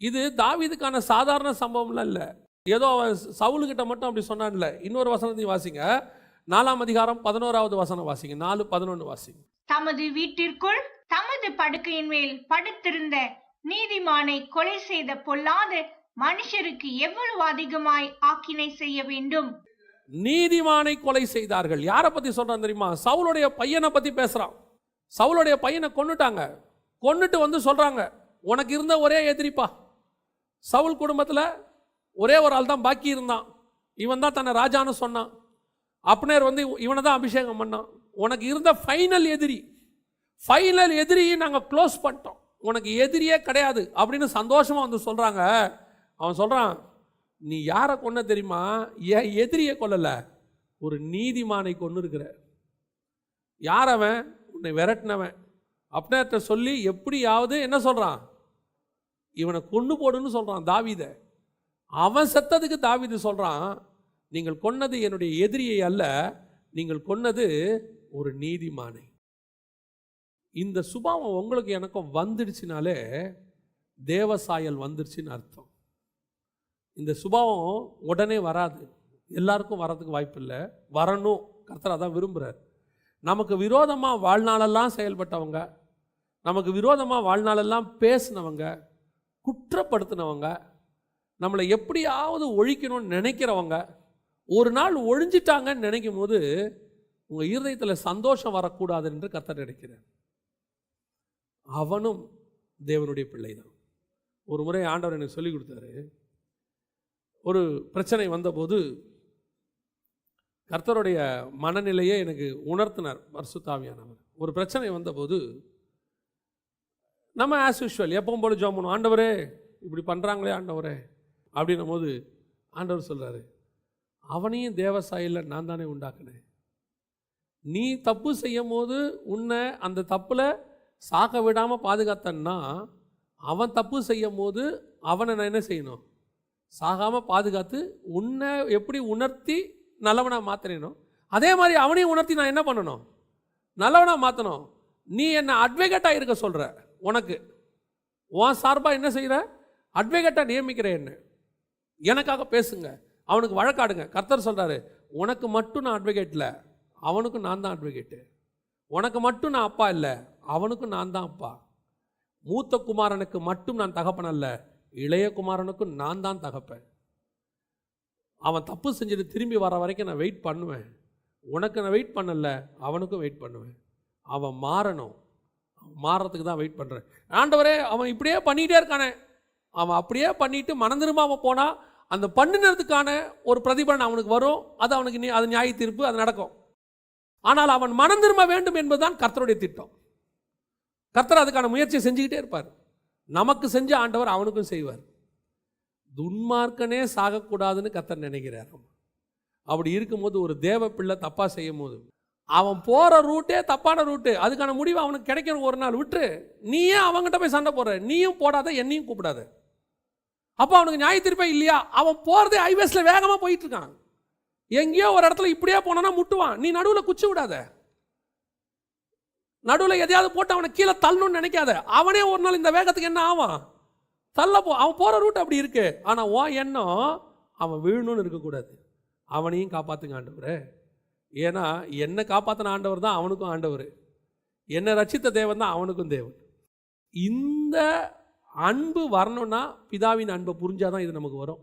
இது தாவீதுக்கான சாதாரண சம்பவம்லாம் இல்லை. ஏதோ அவன் சவுலுக்கிட்ட மட்டும் அப்படி சொன்னான்ல. இன்னொரு வசனத்தையும் வாசிங்க, 4ஆம் அதிகாரம் 11வது வசனம் வாசிங்க. 4:11 வாசிங்க. தமது வீட்டிற்குள் தமது படுக்கையின் மேல் படுத்திருந்த நீதிமானை கொலை செய்த பொல்லாத மனுஷருக்கு எவ்வளவு அதிகமாய் ஆக்கினை செய்ய வேண்டும். நீதிமானை கொலை செய்தார்கள். யாரை பத்தி சொல்றான் தெரியுமா? சவுலுடைய பையனை பத்தி பேசுறான். சவுலுடைய பையனை கொன்னுட்டாங்க. கொன்னுட்டு வந்து சொல்றாங்க, உனக்கு இருந்த ஒரே எதிரிப்பா. சவுல் குடும்பத்தில் ஒரே ஒரு ஆள் தான் பாக்கி இருந்தான். இவன் தான் தன்னை ராஜான்னு சொன்னான். அப்னேர் வந்து இவனை தான் அபிஷேகம் பண்ணான். உனக்கு இருந்த ஃபைனல் எதிரியை நாங்கள் க்ளோஸ் பண்ணிட்டோம், உனக்கு எதிரியே கிடையாது அப்படின்னு சந்தோஷமாக வந்து சொல்கிறாங்க. அவன் சொல்கிறான், நீ யாரை கொன்ன தெரியுமா? ஏன் எதிரியை கொல்லலை, ஒரு நீதிமானை கொன்று இருக்கிற. யார் அவன்? உன்னை விரட்டினவன். அப்னேர்கிட்ட சொல்லி எப்படியாவது என்ன சொல்கிறான், இவனை கொன்று போடுன்னு சொல்கிறான் தாவீதை. அவன் செத்ததுக்கு தாவீது சொல்கிறான், நீங்கள் கொன்னது என்னுடைய எதிரியை அல்ல, நீங்கள் கொன்னது ஒரு நீதிமானை. இந்த சுபாவம் உங்களுக்கு எனக்கும் வந்துடுச்சுனாலே தேவசாயல் வந்துடுச்சுன்னு அர்த்தம். இந்த சுபாவம் உடனே வராது, எல்லாருக்கும் வரதுக்கு வாய்ப்பு இல்லை. வரணும், கர்த்தர் அதான் விரும்புகிறார். நமக்கு விரோதமாக வாழ்நாளெல்லாம் செயல்பட்டவங்க, நமக்கு விரோதமாக வாழ்நாளெல்லாம் பேசினவங்க, குற்றப்படுத்தினவங்க, நம்மளை எப்படியாவது ஒழிக்கணும்னு நினைக்கிறவங்க ஒரு நாள் ஒழிஞ்சிட்டாங்கன்னு நினைக்கும் போது உங்கள் இருதயத்தில் சந்தோஷம் வரக்கூடாது என்று கர்த்தர் நினைக்கிறார். அவனும் தேவனுடைய பிள்ளை தான். ஒரு முறை ஆண்டவர் எனக்கு சொல்லிக் கொடுத்தாரு. ஒரு பிரச்சனை வந்தபோது கர்த்தருடைய மனநிலையை எனக்கு உணர்த்தினார் பரிசுத்த ஆவியானவர். ஒரு பிரச்சனை வந்தபோது நம்ம ஆஸ் யூஷுவல் எப்பவும் போல ஜெபம் பண்ணுவோம், ஆண்டவரே இப்படி பண்ணுறாங்களே ஆண்டவரே அப்படின்னும் போது ஆண்டவர் சொல்கிறாரு, அவனையும் தேவசாயில் நான் தானே உண்டாக்குனேன். நீ தப்பு செய்யும் போது உன்னை அந்த தப்பில் சாக விடாமல் பாதுகாத்தன்னா, அவன் தப்பு செய்யும் போது அவனை நான் என்ன செய்யணும், சாகாமல் பாதுகாத்து உன்னை எப்படி உணர்த்தி நல்லவனாக மாற்றினோ அதே மாதிரி அவனையும் உணர்த்தி நான் என்ன பண்ணணும், நல்லவனாக மாற்றணும். நீ என்னை அட்வொகேட்டாக இருக்க சொல்கிற, உனக்கு உன் சார்பாக என்ன செய்கிற, அட்வொகேட்டாக நியமிக்கிற, என்ன எனக்காக பேசுங்க, அவனுக்கு வழக்காடுங்க. கர்த்தர் சொல்கிறாரு, உனக்கு மட்டும் நான் அட்வொகேட் இல்லை, அவனுக்கும் நான் தான் அட்வொகேட்டு. உனக்கு மட்டும் நான் அப்பா இல்லை, அவனுக்கும் நான் தான் அப்பா. மூத்த குமாரனுக்கு மட்டும் நான் தகப்பன் அல்ல, இளைய குமாரனுக்கும் நான் தான் தகப்பேன். அவன் தப்பு செஞ்சுட்டு திரும்பி வர வரைக்கும் நான் வெயிட் பண்ணுவேன். உனக்கு நான் வெயிட் பண்ணல, அவனுக்கும் வெயிட் பண்ணுவேன். அவன் மாறணும், மாறுறதுக்கு தான் வெயிட் பண்ணுறேன். ஆண்டவரே அவன் இப்படியே பண்ணிகிட்டே இருக்கானே, அவன் அப்படியே பண்ணிட்டு மனம் திரும்பாமல் போனால் அந்த பண்ணினதுக்கான ஒரு பிரதிபலன் அவனுக்கு வரும். அது அவனுக்கு அது நியாய தீர்ப்பு, அது நடக்கும். ஆனால் அவன் மனம் திரும்ப வேண்டும் என்பதுதான் கர்த்தருடைய திட்டம். கர்த்தர் அதுக்கான முயற்சியை செஞ்சுக்கிட்டே இருப்பார். நமக்கு செஞ்ச ஆண்டவர் அவனுக்கும் செய்வார். துன்மார்க்கனே சாகக்கூடாதுன்னு கர்த்தர் நினைக்கிறார். அப்படி இருக்கும்போது ஒரு தேவ பிள்ளை தப்பாக செய்யும் போது அவன் போகிற ரூட்டே தப்பான ரூட்டு, அதுக்கான முடிவு அவனுக்கு கிடைக்கணும். ஒரு நாள் விட்டு நீயே அவங்ககிட்ட போய் சண்டை போடுற, நீயும் போடாத, என்னையும் கூப்பிடாத. அப்போ அவனுக்கு நியாய தீர்ப்பே இல்லையா? அவன் போகிறதே ஹைவேஸில் வேகமாக போயிட்டு இருக்கான். எங்கேயோ ஒரு இடத்துல இப்படியே போனான்னா முட்டுவான். நீ நடுவில் குச்சி விடாத, நடுவில் எதையாவது போட்டு அவனை கீழே தள்ளணும்னு நினைக்காத. அவனே ஒரு நாள் இந்த வேகத்துக்கு என்ன ஆவான், அவன் போகிற ரூட் அப்படி இருக்கு. ஆனால் உன் எண்ணம் அவன் விழணும்னு இருக்கக்கூடாது. அவனையும் காப்பாற்றுங்க ஆண்டவரே. ஏன்னா என்னை காப்பாற்றின ஆண்டவர் தான் அவனுக்கும் ஆண்டவர், என்னை ரட்சித்த தேவன் தான் அவனுக்கும் தேவன். இந்த அன்பு வரணும்னா பிதாவின் அன்பை புரிஞ்சாதான் இது நமக்கு வரும்.